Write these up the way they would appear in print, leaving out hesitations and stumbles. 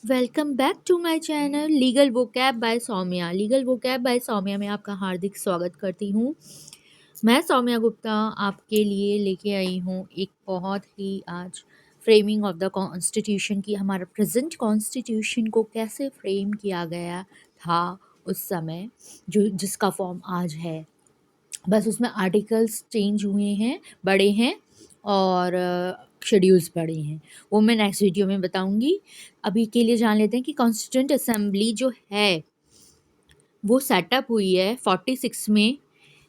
Welcome back to my channel legal vocab by Saumya. Legal vocab by Saumya में आपका हार्दिक स्वागत करती हूँ। मैं सौम्या गुप्ता आपके लिए लेके आई हूँ एक बहुत ही आज फ्रेमिंग ऑफ द कॉन्स्टिट्यूशन की, हमारा प्रेजेंट कॉन्स्टिट्यूशन को कैसे फ्रेम किया गया था उस समय, जो जिसका फॉर्म आज है। बस उसमें आर्टिकल्स चेंज हुए हैं, बड़े हैं, और शेड्यूल्स बड़े हैं। वो मैं नेक्स्ट वीडियो में बताऊंगी। अभी के लिए जान लेते हैं कि कॉन्स्टिट्यूंट असेंबली जो है वो सेटअप हुई है 46 में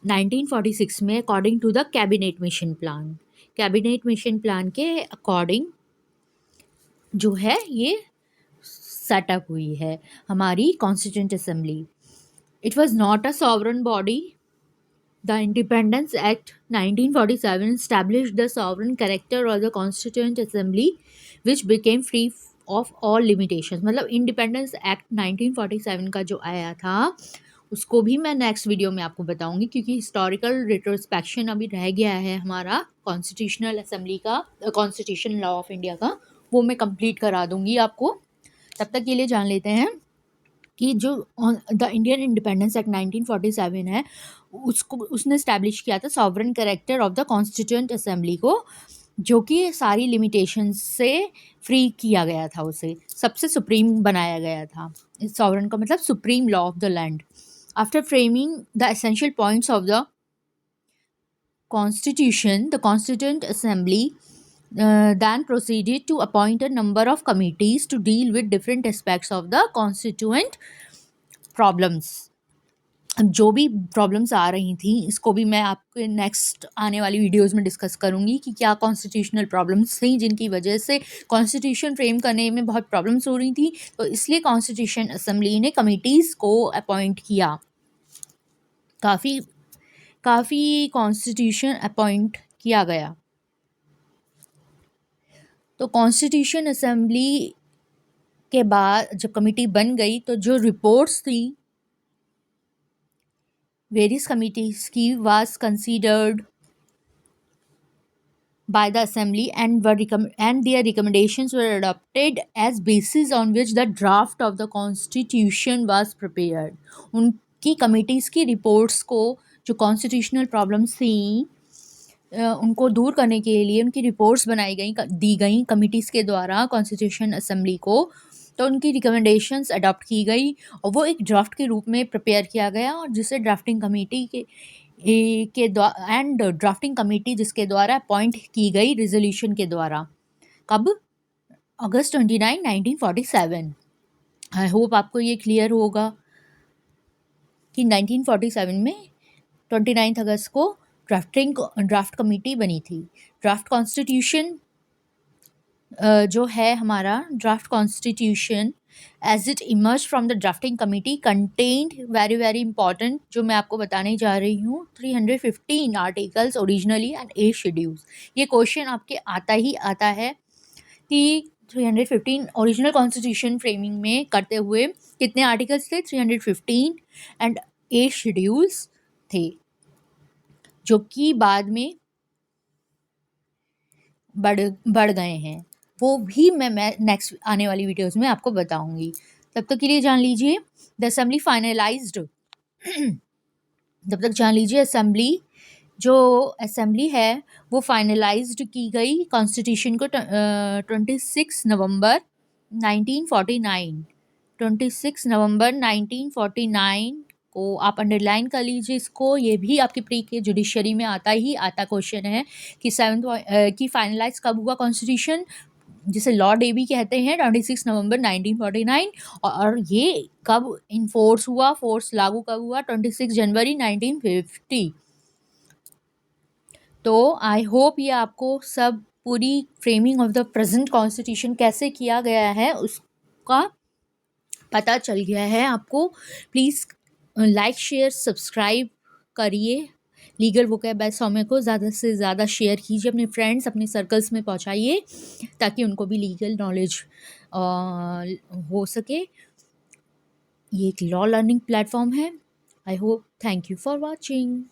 1946 में according to the Cabinet Mission Plan. Cabinet Mission Plan के अकॉर्डिंग जो है ये सेटअप हुई है हमारी Constituent Assembly. It was not a sovereign body. The Independence Act 1947 established the sovereign character of the Constituent Assembly, which became free of all limitations. मतलब independence act 1947 का जो आया था उसको भी मैं नेक्स्ट वीडियो में आपको बताऊंगी, क्योंकि हिस्टोरिकल रिट्रोस्पेक्शन अभी रह गया है हमारा कॉन्स्टिट्यूशनल असेंबली का, कॉन्स्टिट्यूशन लॉ ऑफ इंडिया का, वो मैं कंप्लीट करा दूंगी आपको। तब तक के लिए जान लेते हैं कि जो द इंडियन इंडिपेंडेंस एक्ट 1947 है उसको उसने इस्टेब्लिश किया था sovereign character of the constituent assembly को, जो कि सारी लिमिटेशंस से फ्री किया गया था, उसे सबसे सुप्रीम बनाया गया था। सॉवरन का मतलब supreme law of the land. After framing the essential points of the Constitution, the Constituent Assembly then proceeded to appoint a number of committees to deal with different aspects of the constituent problems. अब जो भी problems आ रही थी इसको भी मैं आपके next आने वाली वीडियोस में डिस्कस करूंगी कि क्या कॉन्स्टिट्यूशनल प्रॉब्लम्स थी जिनकी वजह से कॉन्स्टिट्यूशन फ्रेम करने में बहुत प्रॉब्लम्स हो रही थी। तो इसलिए कॉन्स्टिट्यूशन असेंबली ने कमिटीज़ को अपॉइंट किया, काफ़ी कॉन्स्टिट्यूशन अपॉइंट किया गया। तो कॉन्स्टिट्यूशन असेंबली के बाद जब कमेटी बन गई तो जो रिपोर्ट्स थी वेरियस कमिटीज़ की was considered by the assembly and their recommendations were adopted as basis on which the draft of the constitution was prepared. उनकी कमिटीज़ की रिपोर्ट्स को, जो कॉन्स्टिट्यूशनल प्रॉब्लम्स थी उनको दूर करने के लिए उनकी रिपोर्ट्स दी गई कमिटीज़ के द्वारा कॉन्स्टिट्यूशन असेंबली को। तो उनकी रिकमेंडेशंस अडॉप्ट की गई और वो एक ड्राफ्ट के रूप में प्रिपेयर किया गया, और जिसे ड्राफ्टिंग कमेटी के द्वारा ड्राफ्टिंग कमेटी जिसके द्वारा अपॉइंट की गई रिजोल्यूशन के द्वारा। कब? अगस्त 29, 1947। आई होप आपको ये क्लियर होगा कि 1947 में 29 अगस्त को ड्राफ्ट कमेटी बनी थी। ड्राफ्ट कॉन्स्टिट्यूशन जो है हमारा draft constitution as it emerge from the drafting committee contained very important, जो मैं आपको बताने जा रही हूँ, 315 आर्टिकल्स ओरिजिनली एंड 8 शेड्यूल्स। ये क्वेश्चन आपके आता है कि 315 ओरिजिनल कॉन्स्टिट्यूशन फ्रेमिंग में करते हुए कितने आर्टिकल्स थे? 315 एंड 8 शेड्यूल्स थे, जो कि बाद में बढ़ गए हैं। वो भी मैं नेक्स्ट आने वाली वीडियोस में आपको बताऊंगी। तब तक के लिए जान लीजिए द असेंबली फाइनलाइज्ड तब तक जान लीजिए असेंबली है वो फाइनलाइज्ड की गई कॉन्स्टिट्यूशन को 26 नवंबर 1949। 26 नवंबर 1949 को आप अंडरलाइन कर लीजिए इसको। ये भी आपकी प्री के जुडिशरी में आता क्वेश्चन है कि की फाइनलाइज कब हुआ कॉन्स्टिट्यूशन, जिसे लॉ डे भी कहते हैं, 26 नवंबर 1949। और ये कब इनफोर्स हुआ, फोर्स लागू कब हुआ? 26 जनवरी 1950। तो आई होप ये आपको सब पूरी framing of the present constitution कैसे किया गया है उसका पता चल गया है आपको। प्लीज़ लाइक शेयर सब्सक्राइब करिए। लीगल वोकैब बाय सौम्या को ज़्यादा से ज़्यादा शेयर कीजिए, अपने फ्रेंड्स अपने सर्कल्स में पहुंचाइए ताकि उनको भी लीगल नॉलेज हो सके। ये एक लॉ लर्निंग प्लेटफॉर्म है। I hope, thank you for watching.